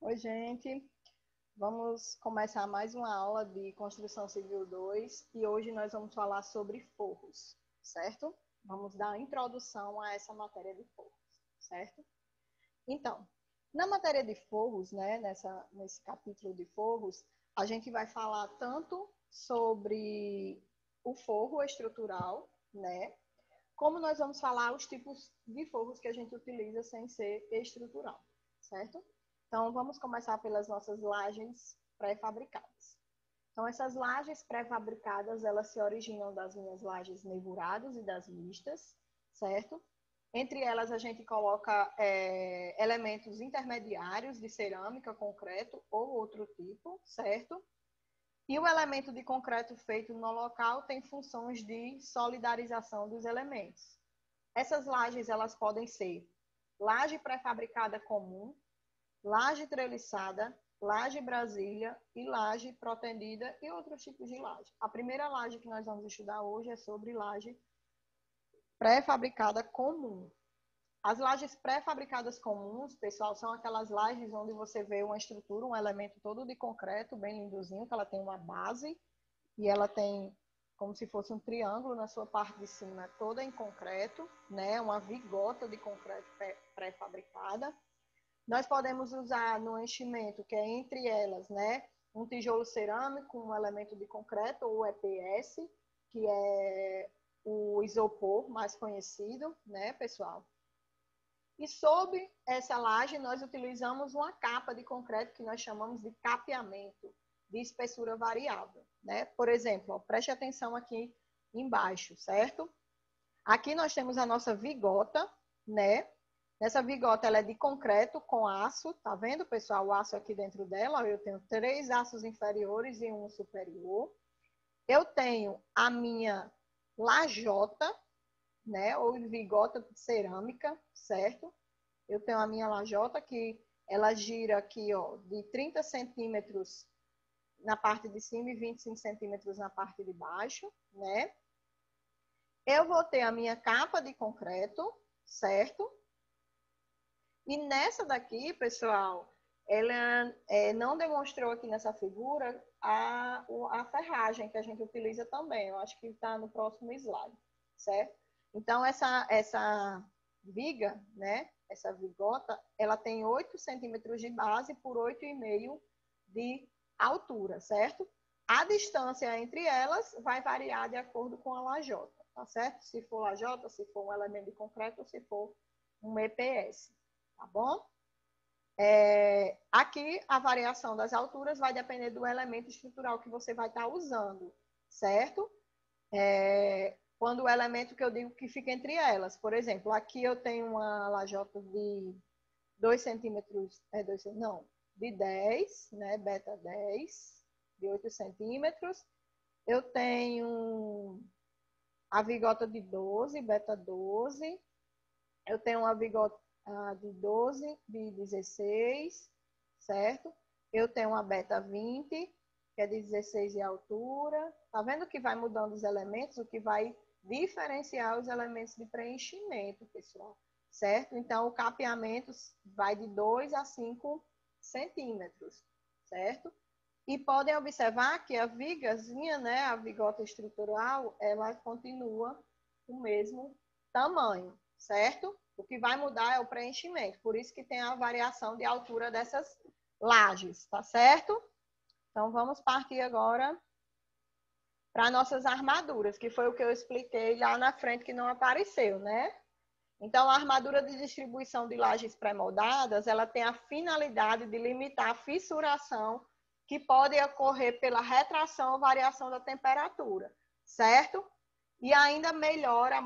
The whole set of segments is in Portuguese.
Oi, gente. Vamos começar mais uma aula de Construção Civil 2 e hoje nós vamos falar sobre forros, certo? Vamos dar a introdução a essa matéria de forros, certo? Então, na matéria de forros, né, nesse capítulo de forros, a gente vai falar tanto sobre o forro estrutural, né, como nós vamos falar os tipos de forros que a gente utiliza sem ser estrutural, certo? Então, vamos começar pelas nossas lajes pré-fabricadas. Então, essas lajes pré-fabricadas, elas se originam das minhas lajes nervuradas e das mistas, certo? Entre elas, a gente coloca elementos intermediários de cerâmica, concreto ou outro tipo, certo? E o elemento de concreto feito no local tem funções de solidarização dos elementos. Essas lajes, elas podem ser laje pré-fabricada comum, laje treliçada, laje Brasília e laje protendida e outros tipos de laje. A primeira laje que nós vamos estudar hoje é sobre laje pré-fabricada comum. As lajes pré-fabricadas comuns, pessoal, são aquelas lajes onde você vê uma estrutura, um elemento todo de concreto, bem lindozinho, que ela tem uma base e ela tem como se fosse um triângulo na sua parte de cima, toda em concreto, né? Uma vigota de concreto pré-fabricada. Nós podemos usar no enchimento, que é entre elas, né? Um tijolo cerâmico, um elemento de concreto, ou EPS, que é o isopor mais conhecido, né, pessoal? E sob essa laje, nós utilizamos uma capa de concreto que nós chamamos de capeamento, de espessura variável, né? Por exemplo, ó, preste atenção aqui embaixo, certo? Aqui nós temos a nossa vigota, né? Essa vigota ela é de concreto com aço, tá vendo, pessoal? O aço aqui dentro dela, eu tenho 3 aços inferiores e um superior. Eu tenho a minha lajota, né? Ou vigota de cerâmica, certo? Eu tenho a minha lajota que ela gira aqui, ó, de 30 centímetros na parte de cima e 25 centímetros na parte de baixo, né? Eu vou ter a minha capa de concreto, certo? E nessa daqui, pessoal, ela não demonstrou aqui nessa figura a ferragem que a gente utiliza também. Eu acho que está no próximo slide, certo? Então, essa viga, né? Essa vigota, ela tem 8 centímetros de base por 8,5 de altura, certo? A distância entre elas vai variar de acordo com a lajota, tá certo? Se for lajota, se for um elemento de concreto, ou se for um EPS. Tá bom? Aqui, a variação das alturas vai depender do elemento estrutural que você vai estar usando, certo? Quando o elemento que eu digo que fica entre elas. Por exemplo, aqui eu tenho uma lajota de 2 centímetros, não, de 10, né? Beta 10, de 8 centímetros. Eu tenho a vigota de 12, beta 12. Eu tenho uma vigota de 12, de 16, certo? Eu tenho uma beta 20, que é de 16 de altura. Tá vendo que vai mudando os elementos, o que vai diferenciar os elementos de preenchimento, pessoal, certo? Então, o capeamento vai de 2 a 5 centímetros, certo? E podem observar que a vigazinha, né, a vigota estrutural, ela continua o mesmo tamanho, certo? O que vai mudar é o preenchimento, por isso que tem a variação de altura dessas lajes, tá certo? Então, vamos partir agora para nossas armaduras, que foi o que eu expliquei lá na frente que não apareceu, né? Então, a armadura de distribuição de lajes pré-moldadas, ela tem a finalidade de limitar a fissuração que pode ocorrer pela retração ou variação da temperatura, certo? E ainda melhora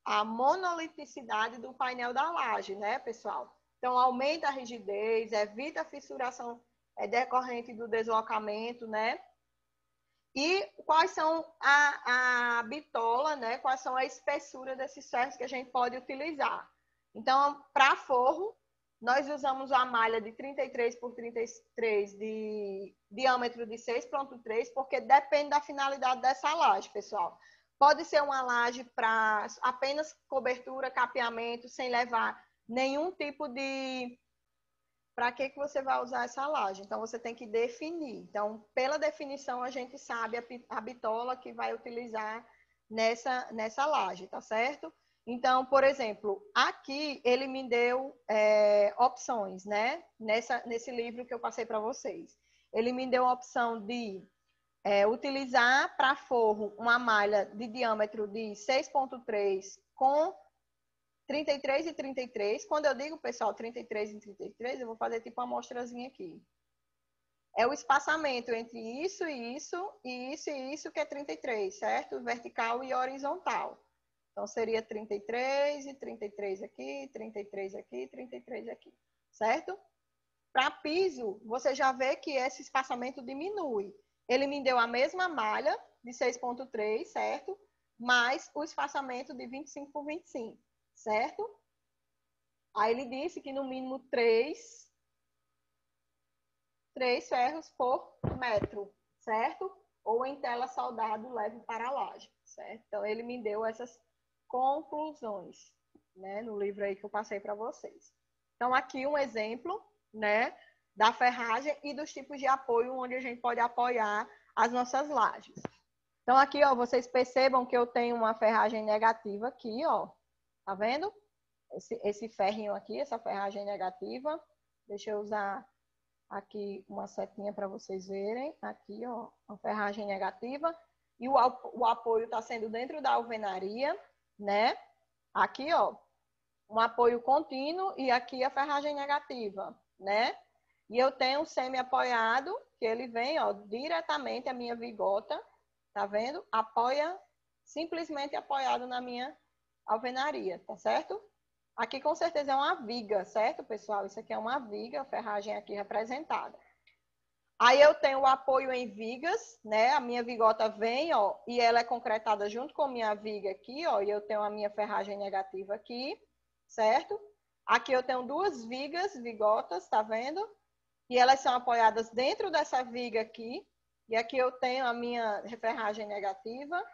a monoliticidade do painel da laje, né, pessoal? Então, aumenta a rigidez, evita a fissuração decorrente do deslocamento, né? E quais são a bitola, né? Quais são a espessura desses ferros que a gente pode utilizar. Então, para forro, nós usamos a malha de 33 por 33 de diâmetro de 6,3, porque depende da finalidade dessa laje, pessoal. Pode ser uma laje para apenas cobertura, capeamento, sem levar nenhum tipo de para que você vai usar essa laje? Então, você tem que definir. Então, pela definição, a gente sabe a bitola que vai utilizar nessa laje, tá certo? Então, por exemplo, aqui ele me deu opções, né? Nesse livro que eu passei para vocês. Ele me deu a opção de utilizar para forro uma malha de diâmetro de 6,3 com 33 e 33. Quando eu digo, pessoal, 33 e 33, eu vou fazer tipo uma amostrazinha aqui. É o espaçamento entre isso e isso, e isso que é 33, certo? Vertical e horizontal. Então, seria 33 e 33 aqui, 33 aqui, 33 aqui, certo? Para piso, você já vê que esse espaçamento diminui. Ele me deu a mesma malha de 6,3, certo? Mais o espaçamento de 25 por 25, certo? Aí ele disse que no mínimo 3 ferros por metro, certo? Ou em tela soldado leve para a laje, certo? Então, ele me deu essas conclusões, né? No livro aí que eu passei para vocês. Então, aqui um exemplo, né? Da ferragem e dos tipos de apoio onde a gente pode apoiar as nossas lajes. Então, aqui, ó, vocês percebam que eu tenho uma ferragem negativa aqui, ó. Tá vendo? Esse ferrinho aqui, essa ferragem negativa. Deixa eu usar aqui uma setinha para vocês verem. Aqui, ó, uma ferragem negativa. E o apoio está sendo dentro da alvenaria, né? Aqui, ó, um apoio contínuo e aqui a ferragem negativa, né? E eu tenho um semi-apoiado, que ele vem, ó, diretamente a minha vigota, tá vendo? Apoia, simplesmente apoiado na minha alvenaria, tá certo? Aqui com certeza é uma viga, certo, pessoal? Isso aqui é uma viga, a ferragem aqui representada. Aí eu tenho o apoio em vigas, né? A minha vigota vem, ó, e ela é concretada junto com a minha viga aqui, ó, e eu tenho a minha ferragem negativa aqui, certo? Aqui eu tenho duas vigotas, tá vendo? E elas são apoiadas dentro dessa viga aqui. E aqui eu tenho a minha ferragem negativa.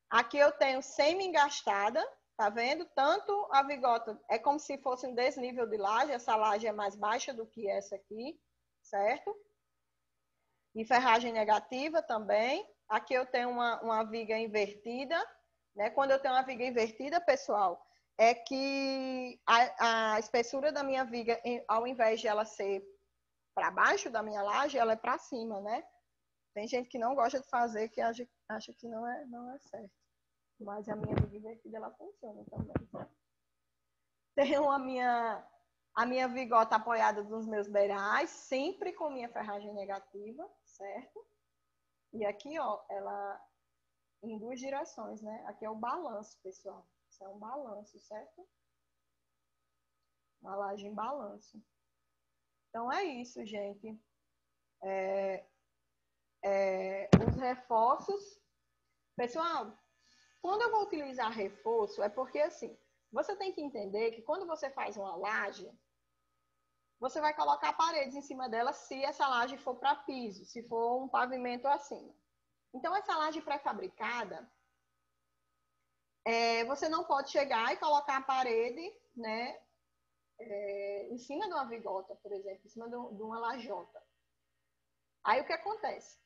Aqui eu tenho semi-engastada, tá vendo? Tanto a vigota é como se fosse um desnível de laje. Essa laje é mais baixa do que essa aqui, certo? E ferragem negativa também. Aqui eu tenho uma viga invertida, né? Quando eu tenho uma viga invertida, pessoal, é que a espessura da minha viga, ao invés de ela ser para baixo da minha laje, ela é para cima, né? Tem gente que não gosta de fazer, que acha que não é certo. Mas a minha viga invertida, ela funciona também, certo? Tenho a minha vigota apoiada nos meus beirais, sempre com minha ferragem negativa, certo? E aqui, ó, ela em duas direções, né? Aqui é o balanço, pessoal. Isso é um balanço, certo? Uma laje em balanço. Então, é isso, gente. Os reforços. Pessoal, quando eu vou utilizar reforço, é porque, assim, você tem que entender que quando você faz uma laje, você vai colocar paredes em cima dela se essa laje for para piso, se for um pavimento acima. Então, essa laje pré-fabricada, você não pode chegar e colocar a parede, né, em cima de uma vigota, por exemplo, em cima de uma lajota. Aí, o que acontece?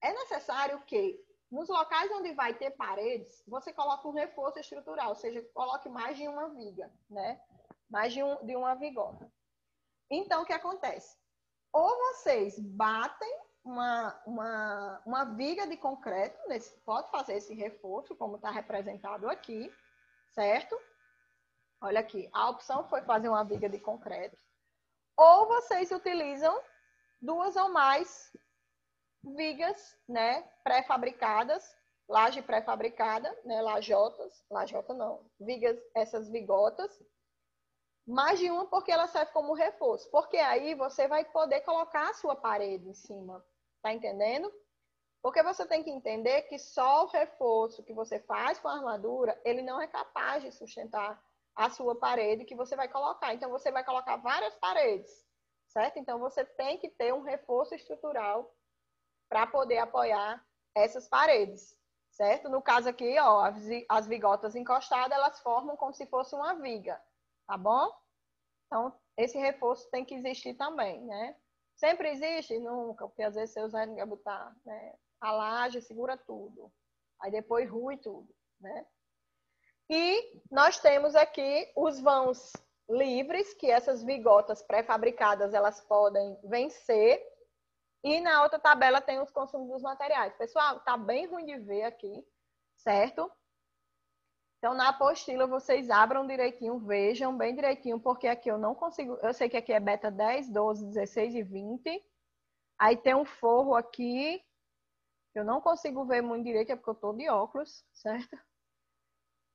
É necessário que, nos locais onde vai ter paredes, você coloque um reforço estrutural, ou seja, coloque mais de uma viga, né? Mais de uma vigota. Então, o que acontece? Ou vocês batem uma viga de concreto, pode fazer esse reforço, como está representado aqui, certo? Olha aqui, a opção foi fazer uma viga de concreto. Ou vocês utilizam duas ou mais vigas, né, pré-fabricadas, laje pré-fabricada, né, lajota não, vigas, essas vigotas, mais de uma porque ela serve como reforço, porque aí você vai poder colocar a sua parede em cima, tá entendendo? Porque você tem que entender que só o reforço que você faz com a armadura, ele não é capaz de sustentar a sua parede que você vai colocar. Então, você vai colocar várias paredes, certo? Então, você tem que ter um reforço estrutural para poder apoiar essas paredes, certo? No caso aqui, ó, as vigotas encostadas, elas formam como se fosse uma viga, tá bom? Então, esse reforço tem que existir também, né? Sempre existe? Nunca, porque às vezes você usa a botar, né? A laje segura tudo. Aí depois rui tudo, né? E nós temos aqui os vãos livres, que essas vigotas pré-fabricadas, elas podem vencer. E na outra tabela tem os consumos dos materiais. Pessoal, tá bem ruim de ver aqui, certo? Então, na apostila, vocês abram direitinho, vejam bem direitinho, porque aqui eu não consigo... Eu sei que aqui é beta 10, 12, 16 e 20. Aí tem um forro aqui, eu não consigo ver muito direito, é porque eu tô de óculos, certo?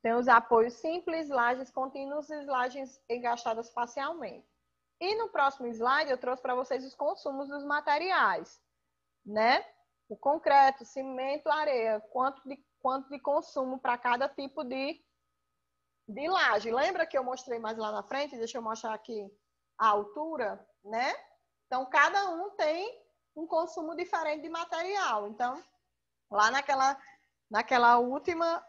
Tem os apoios simples, lajes contínuas e lajes engastadas facialmente. E no próximo slide eu trouxe para vocês os consumos dos materiais, né? O concreto, cimento, areia, quanto de consumo para cada tipo de laje. Lembra que eu mostrei mais lá na frente? Deixa eu mostrar aqui a altura, né? Então, cada um tem um consumo diferente de material. Então, lá naquela última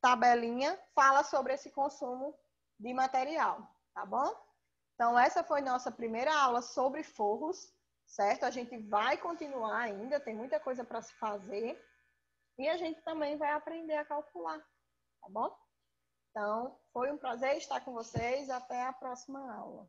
tabelinha, fala sobre esse consumo de material, tá bom? Então, essa foi nossa primeira aula sobre forros, certo? A gente vai continuar ainda, tem muita coisa para se fazer. E a gente também vai aprender a calcular, tá bom? Então, foi um prazer estar com vocês. Até a próxima aula.